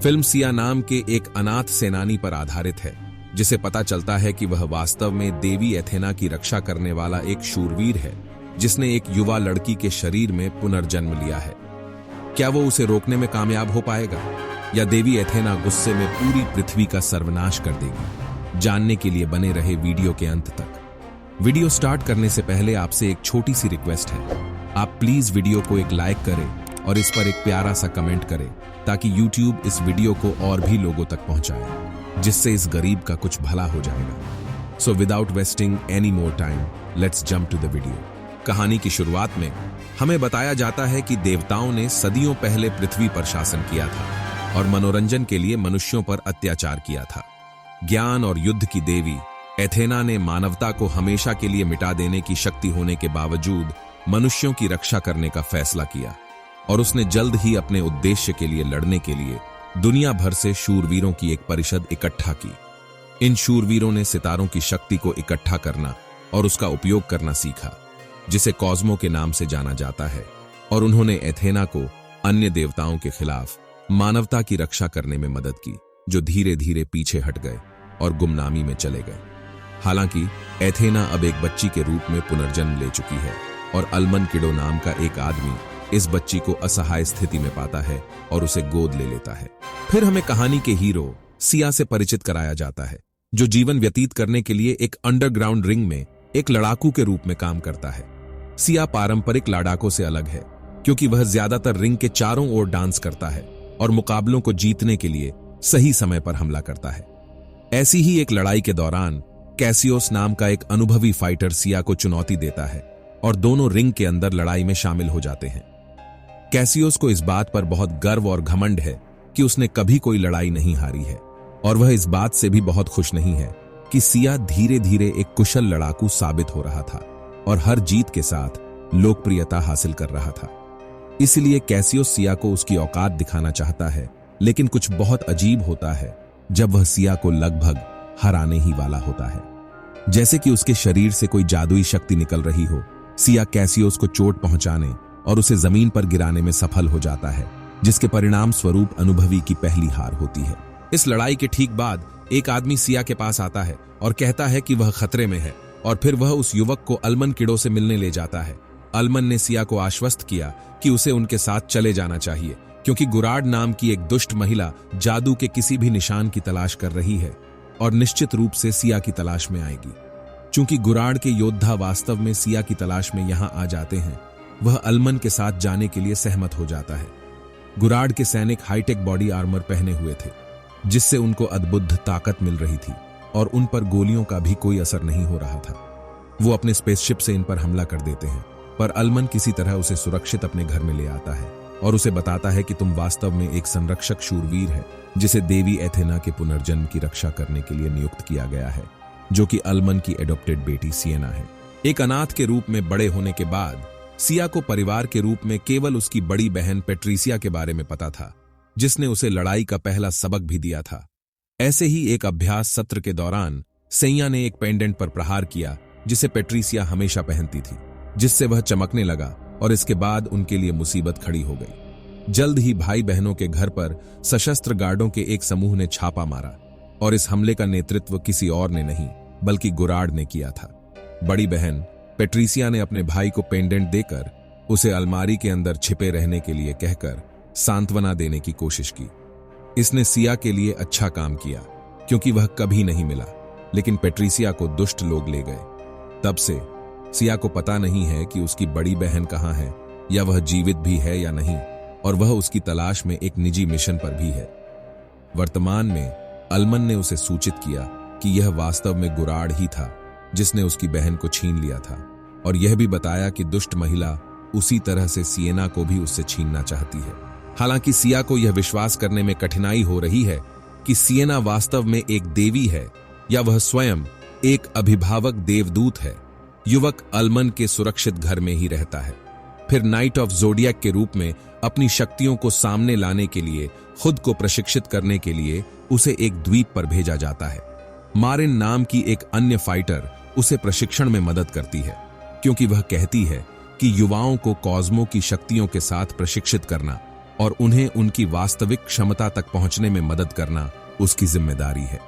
Film Siya नाम के एक अनाथ सेनानी पर आधारित है, जिसे पता चलता है कि वह वास्तव में देवी एथेना की रक्षा करने वाला एक शूरवीर है, जिसने एक युवा लड़की के शरीर में पुनर्जन्म लिया है। क्या वो उसे रोकने में कामयाब हो पाएगा, या देवी एथेना गुस्से में पूरी पृथ्वी का सर्वनाश कर देगी? जानने के लिए बने रहे वीडियो के अंत तक। वीडियो स्टार्ट करने से पहले आपसे एक छोटी सी रिक्वेस्ट है, आप प्लीज वीडियो को एक लाइक करें और इस पर एक प्यारा सा कमेंट करें, ताकि YouTube इस वीडियो को और भी लोगों तक पहुंचाए, जिससे इस गरीब का कुछ भला हो जाएगा। So without wasting any more time, let's jump to the video. कहानी की शुरुआत में हमें बताया जाता है कि देवताओं ने सदियों पहले पृथ्वी पर शासन किया था और मनोरंजन के लिए मनुष्यों पर अत्याचार किया था। ज्ञान और युद्ध की देवी एथेना ने मानवता को हमेशा के लिए मिटा देने की शक्ति होने के बावजूद मनुष्यों की रक्षा करने का फैसला किया, और उसने जल्द ही अपने उद्देश्य के लिए लड़ने के लिए दुनिया भर से शूरवीरों की एक परिषद इकट्ठा की। इन शूरवीरों ने सितारों की शक्ति को इकट्ठा करना और उसका उपयोग करना सीखा, जिसे कॉस्मो के नाम से जाना जाता है, और उन्होंने एथेना को अन्य देवताओं के खिलाफ मानवता की रक्षा करने में मदद की, जो धीरे धीरे पीछे हट गए और गुमनामी में चले गए। हालांकि एथेना अब एक बच्ची के रूप में पुनर्जन्म ले चुकी है, और अलमनकिडो नाम का एक आदमी इस बच्ची को असहाय स्थिति में पाता है और उसे गोद ले लेता है। फिर हमें कहानी के हीरो सिया से परिचित कराया जाता है, जो जीवन व्यतीत करने के लिए एक अंडरग्राउंड रिंग में एक लड़ाकू के रूप में काम करता है। सिया पारंपरिक लड़ाकों से अलग है, क्योंकि वह ज्यादातर रिंग के चारों ओर डांस करता है और मुकाबलों को जीतने के लिए सही समय पर हमला करता है। ऐसी ही एक लड़ाई के दौरान कैसियोस नाम का एक अनुभवी फाइटर सिया को चुनौती देता है, और दोनों रिंग के अंदर लड़ाई में शामिल हो जाते हैं। कैसियोस को इस बात पर बहुत गर्व और घमंड है कि उसने कभी कोई लड़ाई नहीं हारी है, और वह इस बात से भी बहुत खुश नहीं है कि सिया धीरे धीरे एक कुशल लड़ाकू साबित हो रहा था और हर जीत के साथ लोकप्रियता हासिल कर रहा था। इसलिए कैसियोस सिया को उसकी औकात दिखाना चाहता है, लेकिन कुछ बहुत अजीब होता है जब वह सिया को लगभग हराने ही वाला होता है। जैसे कि उसके शरीर से कोई जादुई शक्ति निकल रही हो, सिया कैसियोस को चोट पहुंचाने और उसे जमीन पर गिराने में सफल हो जाता है, जिसके परिणाम स्वरूप अनुभवी की पहली हार होती है। इस लड़ाई के ठीक बाद एक आदमी सिया के पास आता है और कहता है कि वह खतरे में है, और फिर वह उस युवक को अलमनकिडो से मिलने ले जाता है। अलमन ने सिया को आश्वस्त किया कि उसे उनके साथ चले जाना चाहिए, क्योंकि गुराड नाम की एक दुष्ट महिला जादू के किसी भी निशान की तलाश कर रही है और निश्चित रूप से सिया की तलाश में आएगी। चूंकि गुराड के योद्धा वास्तव में सिया की तलाश में यहां आ जाते हैं, वह अलमन के साथ जाने के लिए सहमत हो जाता है। गुराड के सैनिक हाईटेक बॉडी आर्मर पहने हुए थे, जिससे उनको अद्भुत ताकत मिल रही थी, और उन पर गोलियों का भी कोई असर नहीं हो रहा था। वो अपने स्पेसशिप से इन पर हमला कर देते हैं, पर अलमन किसी तरह उसे सुरक्षित अपने घर में ले आता है और उसे बताता है कि तुम वास्तव में एक संरक्षक शूरवीर है, जिसे देवी एथेना के पुनर्जन्म की रक्षा करने के लिए नियुक्त किया गया है, जो कि अलमन की एडॉप्टेड बेटी सियेना है। एक अनाथ के रूप में बड़े होने के बाद सिया को परिवार के रूप में केवल उसकी बड़ी बहन पेट्रिसिया के बारे में पता था, जिसने उसे लड़ाई का पहला सबक भी दिया था। ऐसे ही एक अभ्यास सत्र के दौरान सिया ने एक पेंडेंट पर प्रहार किया, जिसे पेट्रिसिया हमेशा पहनती थी, जिससे वह चमकने लगा, और इसके बाद उनके लिए मुसीबत खड़ी हो गई। जल्द ही भाई बहनों के घर पर सशस्त्र गार्डों के एक समूह ने छापा मारा, और इस हमले का नेतृत्व किसी और ने नहीं बल्कि गुराड ने किया था। बड़ी बहन पेट्रिसिया ने अपने भाई को पेंडेंट देकर उसे अलमारी के अंदर छिपे रहने के लिए कहकर सांत्वना देने की कोशिश की। इसने सिया के लिए अच्छा काम किया, क्योंकि वह कभी नहीं मिला, लेकिन पेट्रिसिया को दुष्ट लोग ले गए। तब से सिया को पता नहीं है कि उसकी बड़ी बहन कहाँ है, या वह जीवित भी है या नहीं, और वह उसकी तलाश में एक निजी मिशन पर भी है। वर्तमान में अलमन ने उसे सूचित किया कि यह वास्तव में गुराड ही था, जिसने उसकी बहन को छीन लिया था, और यह भी बताया कि दुष्ट महिला उसी तरह से सियेना को भी उससे छीनना चाहती है। हालांकि सिया को यह विश्वास करने में कठिनाई हो रही है कि सियेना वास्तव में एक देवी है, या वह स्वयं एक अभिभावक देवदूत है। युवक अलमन के सुरक्षित घर में ही रहता है। फिर नाइट ऑफ ज़ोडिएक के रूप में अपनी शक्तियों को सामने लाने के लिए, खुद को प्रशिक्षित करने के लिए उसे एक द्वीप पर भेजा जाता है। मारिन नाम की एक अन्य फाइटर उसे प्रशिक्षण में मदद करती है, क्योंकि वह कहती है कि युवाओं को कॉस्मो की शक्तियों के साथ प्रशिक्षित करना और उन्हें उनकी वास्तविक क्षमता तक पहुंचने में मदद करना उसकी जिम्मेदारी है।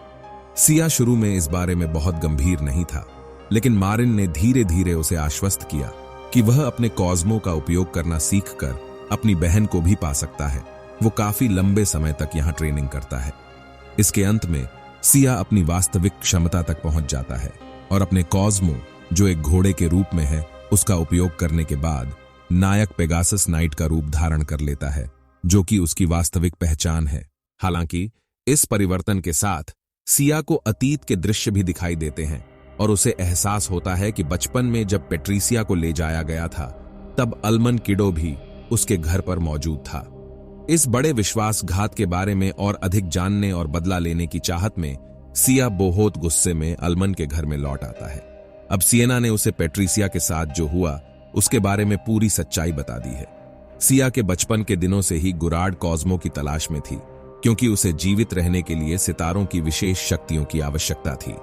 सिया शुरू में इस बारे में बहुत गंभीर नहीं था, लेकिन मारिन ने धीरे धीरे उसे आश्वस्त किया कि वह अपने कॉस्मो का उपयोग करना सीखकर अपनी बहन को भी पा सकता है। वो काफी लंबे समय तक यहां ट्रेनिंग करता है। इसके अंत में सिया अपनी वास्तविक क्षमता तक पहुंच जाता है और अपने कॉस्मो, जो एक घोड़े के रूप में है, उसका उपयोग करने के बाद नायक पेगासस नाइट का रूप धारण कर लेता है, जो कि उसकी वास्तविक पहचान है। हालांकि इस परिवर्तन के साथ सिया को अतीत के दृश्य भी दिखाई देते हैं और उसे एहसास होता है कि बचपन में जब पेट्रिसिया को ले जाया गया था, तब अल्मन किडो भी उसके घर पर मौजूद था। इस बड़े विश्वासघात के बारे में और अधिक जानने और बदला लेने की चाहत में सिया बहुत गुस्से में अल्मन के घर में लौट आता है। अब सिएना ने उसे पेट्रिसिया के साथ जो हुआ उसके बारे में पूरी सच्चाई बता दी है। सिया के बचपन के दिनों से ही गुराड कॉस्मो की तलाश में थी, क्योंकि उसे जीवित रहने के लिए सितारों की विशेष शक्तियों की आवश्यकता थी।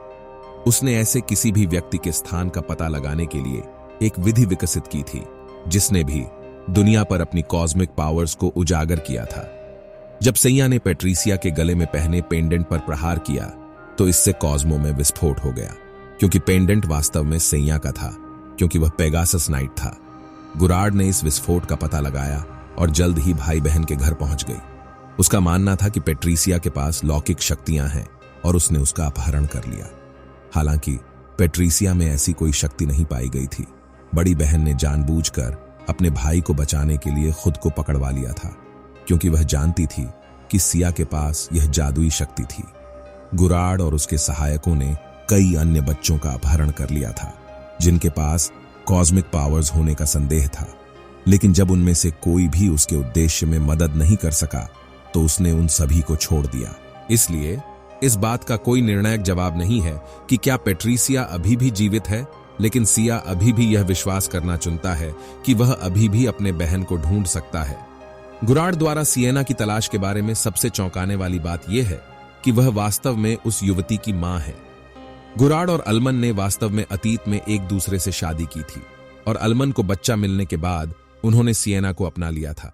उसने ऐसे किसी भी व्यक्ति के स्थान का पता लगाने के लिए एक विधि विकसित की थी, जिसने भी दुनिया पर अपनी कॉस्मिक पावर्स को उजागर किया था। जब सैया ने पेट्रिसिया के गले में पहने पेंडेंट पर प्रहार किया, तो इससे कॉस्मो में विस्फोट हो गया, क्योंकि पेंडेंट वास्तव में सैया का था, क्योंकि वह पेगासस नाइट था। गुराड ने इस विस्फोट का पता लगाया और जल्द ही भाई बहन के घर पहुंच गई। उसका मानना था कि पेट्रिसिया के पास लौकिक शक्तियां हैं और उसने उसका अपहरण कर लिया। हालांकि पेट्रिसिया में ऐसी कोई शक्ति नहीं पाई गई थी। बड़ी बहन ने जानबूझकर अपने भाई को बचाने के लिए खुद को पकड़वा लिया था, क्योंकि वह जानती थी कि सिया के पास यह जादुई शक्ति थी। गुराड और उसके सहायकों ने कई अन्य बच्चों का अपहरण कर लिया था, जिनके पास कॉस्मिक पावर्स होने का संदेह था, लेकिन जब उनमें से कोई भी उसके उद्देश्य में मदद नहीं कर सका, तो उसने उन सभी को छोड़ दिया। इसलिए इस बात का कोई निर्णायक जवाब नहीं है कि क्या पेट्रिसिया अभी भी जीवित है, लेकिन सिया अभी भी यह विश्वास करना चुनता है कि वह अभी भी अपने बहन को ढूंढ सकता है। गुराड द्वारा सिएना की तलाश के बारे में सबसे चौंकाने वाली बात यह है कि वह वास्तव में उस युवती की मां है। गुराड और अल्मन ने वास्तव में अतीत में एक दूसरे से शादी की थी और अल्मन को बच्चा मिलने के बाद उन्होंने सिएना को अपना लिया था।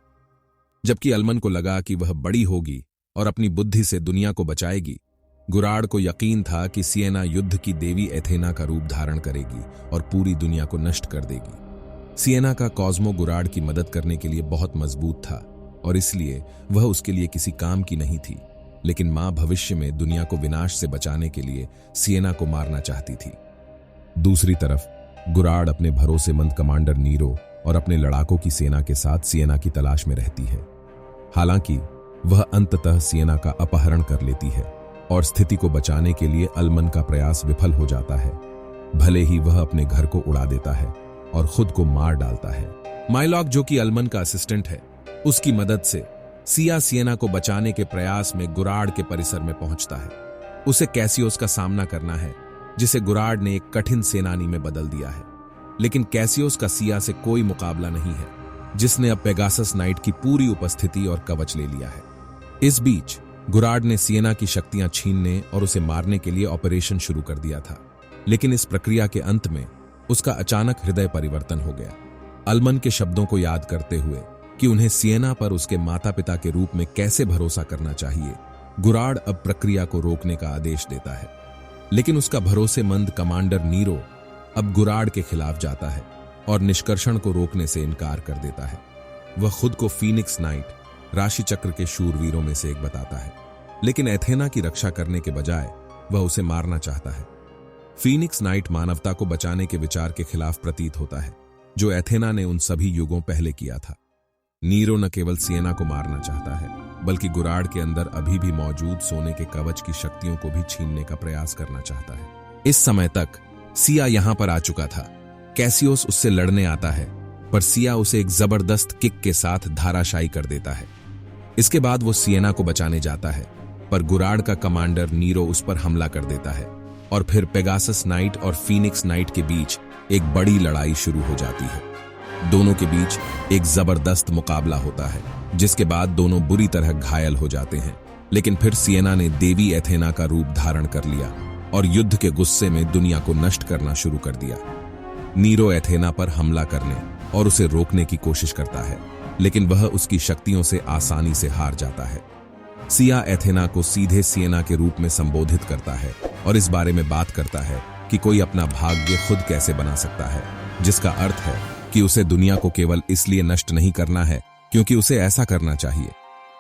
जबकि अल्मन को लगा कि वह बड़ी होगी और अपनी बुद्धि से दुनिया को बचाएगी, गुराड को यकीन था कि सिएना युद्ध की देवी एथेना का रूप धारण करेगी और पूरी दुनिया को नष्ट कर देगी। सिएना का कॉस्मो गुराड की मदद करने के लिए बहुत मजबूत था और इसलिए वह उसके लिए किसी काम की नहीं थी, लेकिन मां भविष्य में दुनिया को विनाश से बचाने के लिए सिएना को मारना चाहती थी। दूसरी तरफ गुराड अपने भरोसेमंद कमांडर नीरो और अपने लड़ाकों की सेना के साथ सिएना की तलाश में रहती है। हालांकि वह अंततः सिएना का अपहरण कर लेती है और स्थिति को बचाने के लिए अल्मन का प्रयास विफल हो जाता है, भले ही वह अपने घर को उड़ा देता है और खुद को मार डालता है। माइलॉक, जो कि अल्मन का असिस्टेंट है, उसकी मदद से सिया सिएना को बचाने के प्रयास में गुराड के परिसर में पहुंचता है। उसे कैसियोस का सामना करना है, जिसे गुराड ने एक कठिन सेनानी में बदल दिया है, लेकिन कैसियोस का सिया से कोई मुकाबला नहीं है, जिसने अब पेगासस नाइट की पूरी उपस्थिति और कवच ले लिया है। इस बीच गुराड ने सिएना की शक्तियां छीनने और उसे मारने के लिए ऑपरेशन शुरू कर दिया था, लेकिन इस प्रक्रिया के अंत में उसका अचानक हृदय परिवर्तन हो गया। अल्मन के शब्दों को याद करते हुए कि उन्हें सिएना पर उसके माता पिता के रूप में कैसे भरोसा करना चाहिए, गुराड अब प्रक्रिया को रोकने का आदेश देता है। लेकिन उसका भरोसेमंद कमांडर नीरो अब गुराड के खिलाफ जाता है और निष्कर्षण को रोकने से इनकार कर देता है। वह खुद को फीनिक्स नाइट, राशि चक्र के शूरवीरों में से एक बताता है, लेकिन एथेना की रक्षा करने के बजाय वह उसे मारना चाहता है। फीनिक्स नाइट मानवता को बचाने के विचार के खिलाफ प्रतीत होता है, जो एथेना ने उन सभी युगों पहले किया था। नीरो न केवल सिएना को मारना चाहता है, बल्कि गुराड के अंदर अभी भी मौजूद सोने के कवच की शक्तियों को भी छीनने का प्रयास करना चाहता है। इस समय तक सिया यहां पर आ चुका था। कैसियोस उससे लड़ने आता है, पर सिया उसे एक जबरदस्त किक के साथ धाराशायी कर देता है। इसके बाद वो सिएना को बचाने जाता है, पर गुराड का कमांडर नीरो उस पर हमला कर देता है और फिर पेगासस नाइट और फीनिक्स नाइट के बीच एक बड़ी लड़ाई शुरू हो जाती है। दोनों के बीच एक जबरदस्त मुकाबला होता है, जिसके बाद दोनों बुरी तरह घायल हो जाते हैं। लेकिन फिर सिएना ने देवी एथेना का रूप धारण कर लिया और युद्ध के गुस्से में दुनिया को नष्ट करना शुरू कर दिया। नीरो एथेना पर हमला करने और उसे रोकने की कोशिश करता है, लेकिन वह उसकी शक्तियों से आसानी से हार जाता है। सिया एथेना को सीधे सिएना के रूप में संबोधित करता है और इस बारे में बात करता है कि कोई अपना भाग्य खुद कैसे बना सकता है, जिसका अर्थ है कि उसे दुनिया को केवल इसलिए नष्ट नहीं करना है क्योंकि उसे ऐसा करना चाहिए।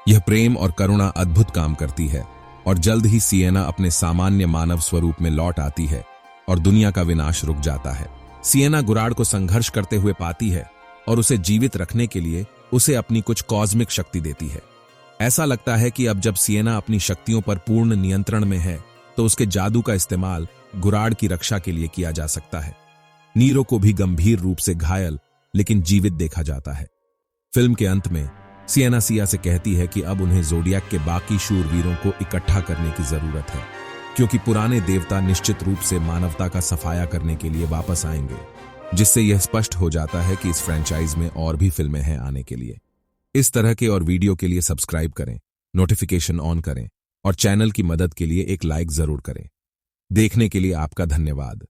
यह प्रेम और करुणा अद्भुत काम करती है और जल्द ही सिएना अपने सामान्य मानव स्वरूप में लौट आती है और दुनिया का विनाश रुक जाता है। सिएना गुराड़ को संघर्ष करते हुए पाती है और उसे जीवित रखने के लिए उसे अपनी कुछ कॉस्मिक शक्ति देती है। ऐसा लगता है कि अब जब सिएना अपनी शक्तियों पर पूर्ण नियंत्रण में है तो उसके जादू का इस्तेमाल गुराड़ की रक्षा के लिए किया जा सकता है। नीरो को भी गंभीर रूप से घायल लेकिन जीवित देखा जाता है। फिल्म के अंत में सिएना सिया से कहती है कि अब उन्हें ज़ोडिएक के बाकी शूरवीरों को इकट्ठा करने की जरूरत है, क्योंकि पुराने देवता निश्चित रूप से मानवता का सफाया करने के लिए वापस आएंगे, जिससे यह स्पष्ट हो जाता है कि इस फ्रेंचाइज में और भी फिल्में हैं आने के लिए। इस तरह के और वीडियो के लिए सब्सक्राइब करें, नोटिफिकेशन ऑन करें और चैनल की मदद के लिए एक लाइक जरूर करें। देखने के लिए आपका धन्यवाद।